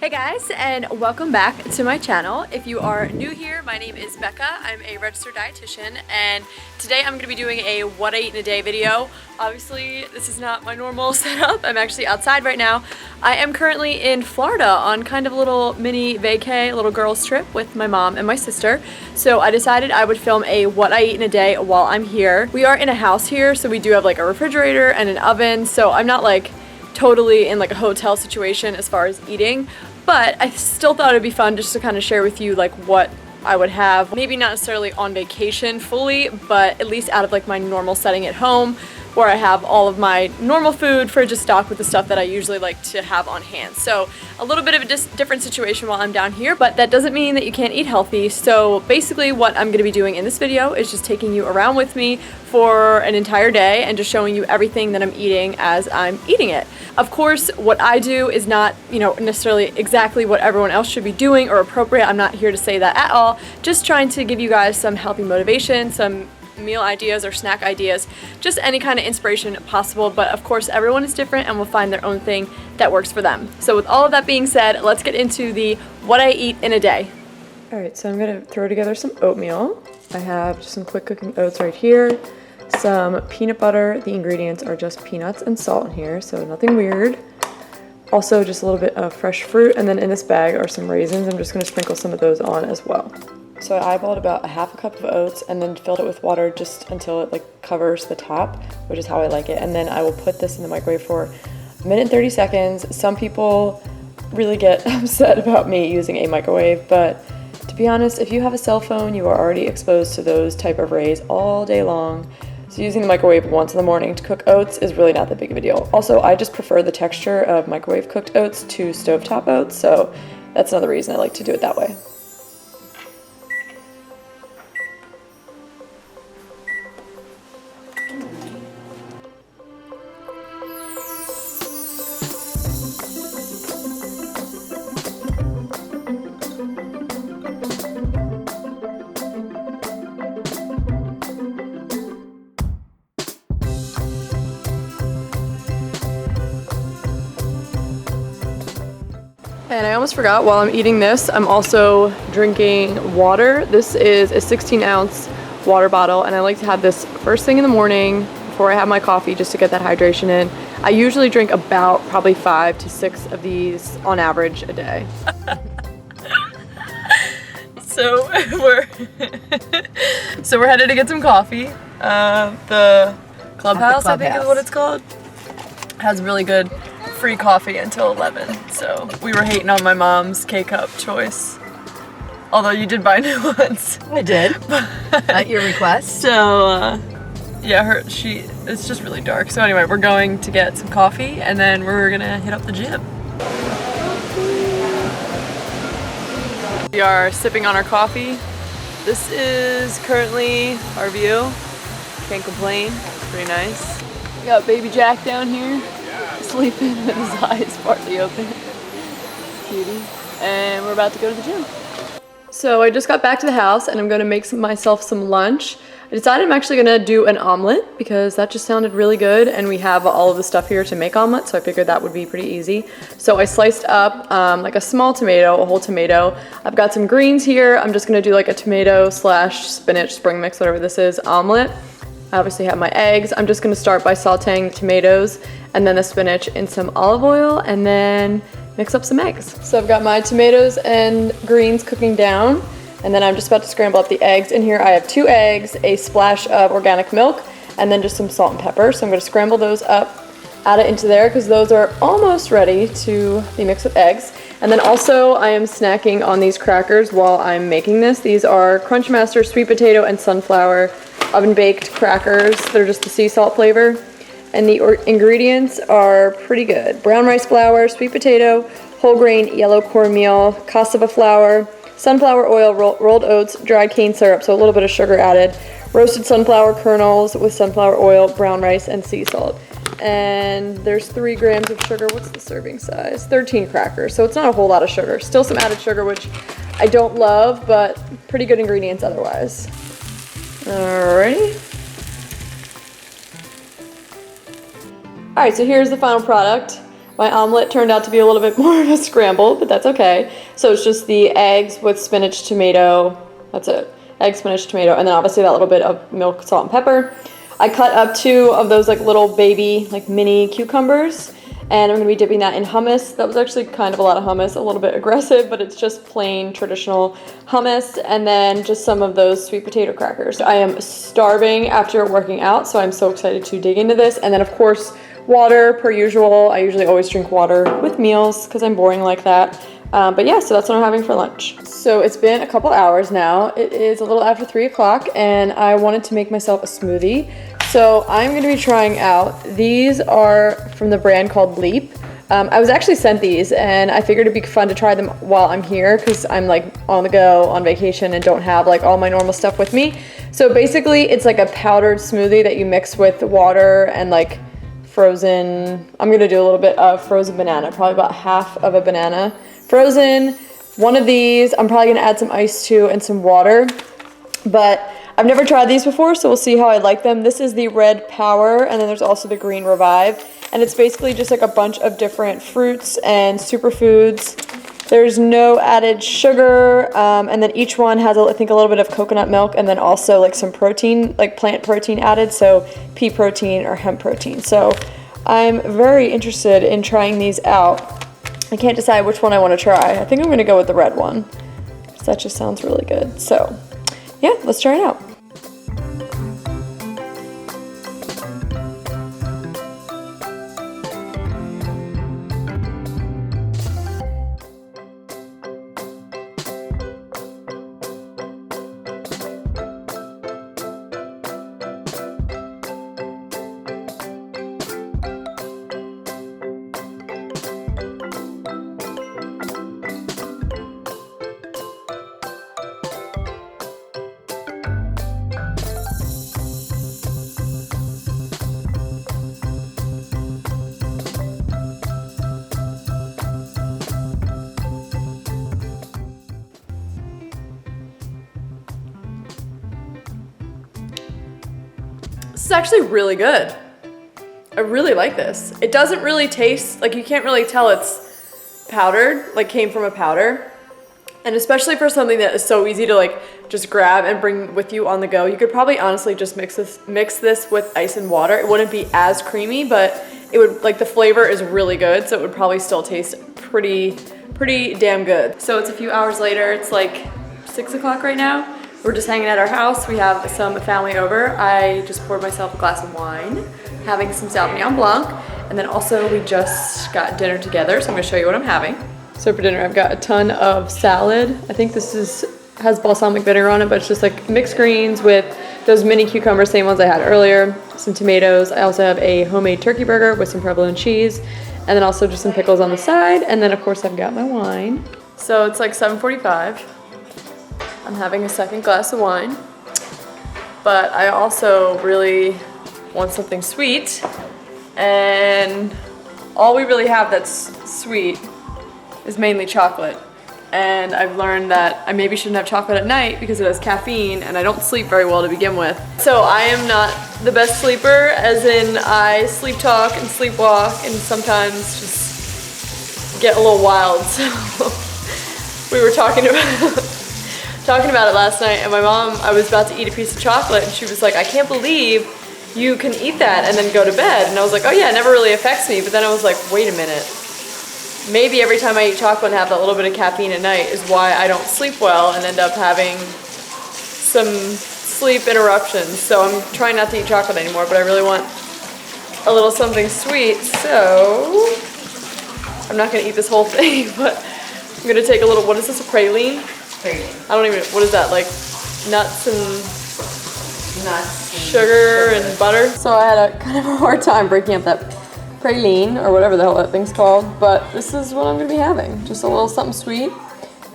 Hey guys, and welcome back to my channel. If you are new here, my name is Becca. I'm a registered dietitian, and today I'm going to be doing a what I eat in a day video. Obviously, this is not my normal setup. I'm actually outside right now. I am currently in Florida on kind of a little mini vacay, a little girls trip with my mom and my sister. So I decided I would film a what I eat in a day while I'm here. We are in a house here, so we do have like a refrigerator and an oven, so I'm not like totally in like a hotel situation as far as eating, but I still thought it'd be fun just to kind of share with you like what I would have, maybe not necessarily on vacation fully, but at least out of like my normal setting at home, where I have all of my normal food, fridge is stocked with the stuff that I usually like to have on hand. So a little bit of a different situation while I'm down here, but that doesn't mean that you can't eat healthy. So basically what I'm going to be doing in this video is just taking you around with me for an entire day and just showing you everything that I'm eating as I'm eating it. Of course, what I do is not, necessarily exactly what everyone else should be doing or appropriate. I'm not here to say that at all. Just trying to give you guys some healthy motivation, some meal ideas or snack ideas, just any kind of inspiration possible. But of course, everyone is different and will find their own thing that works for them. So with all of that being said, let's get into the what I eat in a day. All right, so I'm gonna throw together some oatmeal. I have just some quick cooking oats right here, some peanut butter. The ingredients are just peanuts and salt in here, so nothing weird. Also just a little bit of fresh fruit, and then in this bag are some raisins. I'm just gonna sprinkle some of those on as well. So I eyeballed about a half a cup of oats and then filled it with water just until it like covers the top, which is how I like it. And then I will put this in the microwave for 1 minute and 30 seconds. Some people really get upset about me using a microwave, but to be honest, if you have a cell phone, you are already exposed to those type of rays all day long. So using the microwave once in the morning to cook oats is really not that big of a deal. Also, I just prefer the texture of microwave cooked oats to stovetop oats, so that's another reason I like to do it that way. And I almost forgot, while I'm eating this, I'm also drinking water. This is a 16-ounce water bottle, and I like to have this first thing in the morning before I have my coffee just to get that hydration in. I usually drink about probably 5 to 6 of these on average a day. So we're headed to get some coffee. The Clubhouse, I think is what it's called, has really good free coffee until 11, so we were hating on my mom's K-cup choice, although you did buy new ones. I did, at your request. So yeah, it's just really dark. So anyway, we're going to get some coffee and then we're gonna hit up the gym. We are sipping on our coffee. This is currently our view. Can't complain, it's pretty nice. We got baby Jack down here, sleeping with his eyes partly open. Cutie. And we're about to go to the gym. So I just got back to the house and I'm gonna make myself some lunch. I decided I'm actually gonna do an omelet because that just sounded really good, and we have all of the stuff here to make omelet, so I figured that would be pretty easy. So I sliced up like a small tomato, a whole tomato. I've got some greens here. I'm just gonna do like a tomato / spinach spring mix, whatever this is, omelet. I obviously have my eggs. I'm just gonna start by sauteing the tomatoes and then the spinach in some olive oil and then mix up some eggs. So I've got my tomatoes and greens cooking down, and then I'm just about to scramble up the eggs. In here I have 2 eggs, a splash of organic milk, and then just some salt and pepper. So I'm gonna scramble those up, add it into there because those are almost ready to be mixed with eggs. And then also I am snacking on these crackers while I'm making this. These are Crunchmaster sweet potato and sunflower oven baked crackers. They're just the sea salt flavor. And the ingredients are pretty good. Brown rice flour, sweet potato, whole grain yellow cornmeal, cassava flour, sunflower oil, rolled oats, dried cane syrup, so a little bit of sugar added, roasted sunflower kernels with sunflower oil, brown rice, and sea salt. And there's 3 grams of sugar. What's the serving size? 13 crackers, so it's not a whole lot of sugar. Still some added sugar, which I don't love, but pretty good ingredients otherwise. Alrighty. Alright, so here's the final product. My omelet turned out to be a little bit more of a scramble, but that's okay. So it's just the eggs with spinach, tomato, that's it. Egg, spinach, tomato, and then obviously that little bit of milk, salt, and pepper. I cut up 2 of those like little baby, like mini cucumbers, and I'm gonna be dipping that in hummus. That was actually kind of a lot of hummus, a little bit aggressive, but it's just plain traditional hummus, and then just some of those sweet potato crackers. I am starving after working out, so I'm so excited to dig into this. And then of course, water per usual. I usually always drink water with meals because I'm boring like that. But yeah, so that's what I'm having for lunch. So it's been a couple hours now. It is a little after 3 o'clock and I wanted to make myself a smoothie. So I'm gonna be trying out, these are from the brand called Leap. I was actually sent these and I figured it'd be fun to try them while I'm here because I'm like on the go, on vacation, and don't have like all my normal stuff with me. So basically it's like a powdered smoothie that you mix with water and like frozen, I'm gonna do a little bit of frozen banana, probably about half of a banana frozen. One of these, I'm probably gonna add some ice to and some water, but I've never tried these before, so we'll see how I like them. This is the Red Power, and then there's also the Green Revive, and it's basically just like a bunch of different fruits and superfoods. There's no added sugar, and then each one has, I think, a little bit of coconut milk, and then also like some protein, like plant protein added, so pea protein or hemp protein. So I'm very interested in trying these out. I can't decide which one I want to try. I think I'm going to go with the red one, because that just sounds really good. So yeah, let's try it out. This is actually really good. I really like this. It doesn't really taste, like you can't really tell it's powdered, like came from a powder. And especially for something that is so easy to like just grab and bring with you on the go, you could probably honestly just mix this with ice and water. It wouldn't be as creamy, but it would, like the flavor is really good, so it would probably still taste pretty damn good. So it's a few hours later, it's like 6 o'clock right now. We're just hanging at our house. We have some family over. I just poured myself a glass of wine, having some Sauvignon Blanc, and then also we just got dinner together, so I'm gonna show you what I'm having. So for dinner, I've got a ton of salad. I think this has balsamic vinegar on it, but it's just like mixed greens with those mini cucumbers, same ones I had earlier, some tomatoes. I also have a homemade turkey burger with some provolone cheese, and then also just some pickles on the side. And then of course I've got my wine. So it's like 7:45. I'm having a second glass of wine, but I also really want something sweet, and all we really have that's sweet is mainly chocolate. And I've learned that I maybe shouldn't have chocolate at night because it has caffeine and I don't sleep very well to begin with. So I am not the best sleeper, as in I sleep talk and sleepwalk and sometimes just get a little wild. So we were talking about it last night, and my mom, I was about to eat a piece of chocolate and she was like, I can't believe you can eat that and then go to bed. And I was like, oh yeah, it never really affects me. But then I was like, wait a minute. Maybe every time I eat chocolate and have that little bit of caffeine at night is why I don't sleep well and end up having some sleep interruptions. So I'm trying not to eat chocolate anymore, but I really want a little something sweet. So I'm not gonna eat this whole thing, but I'm gonna take a little, what is this, a praline? I don't even, what is that, like nuts and sugar and butter? So I had a kind of a hard time breaking up that praline, or whatever the hell that thing's called, but this is what I'm gonna be having. Just a little something sweet,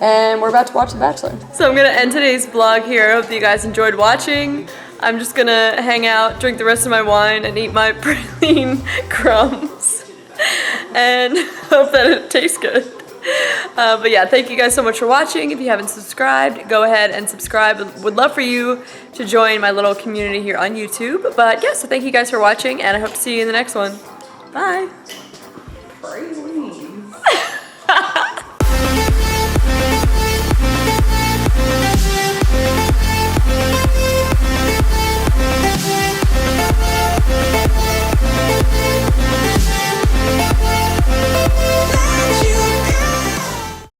and we're about to watch The Bachelor. So I'm gonna end today's vlog here. I hope that you guys enjoyed watching. I'm just gonna hang out, drink the rest of my wine, and eat my praline crumbs, and hope that it tastes good. But yeah, thank you guys so much for watching. If you haven't subscribed, go ahead and subscribe. Would love for you to join my little community here on YouTube. But yeah, so thank you guys for watching, and I hope to see you in the next one. Bye.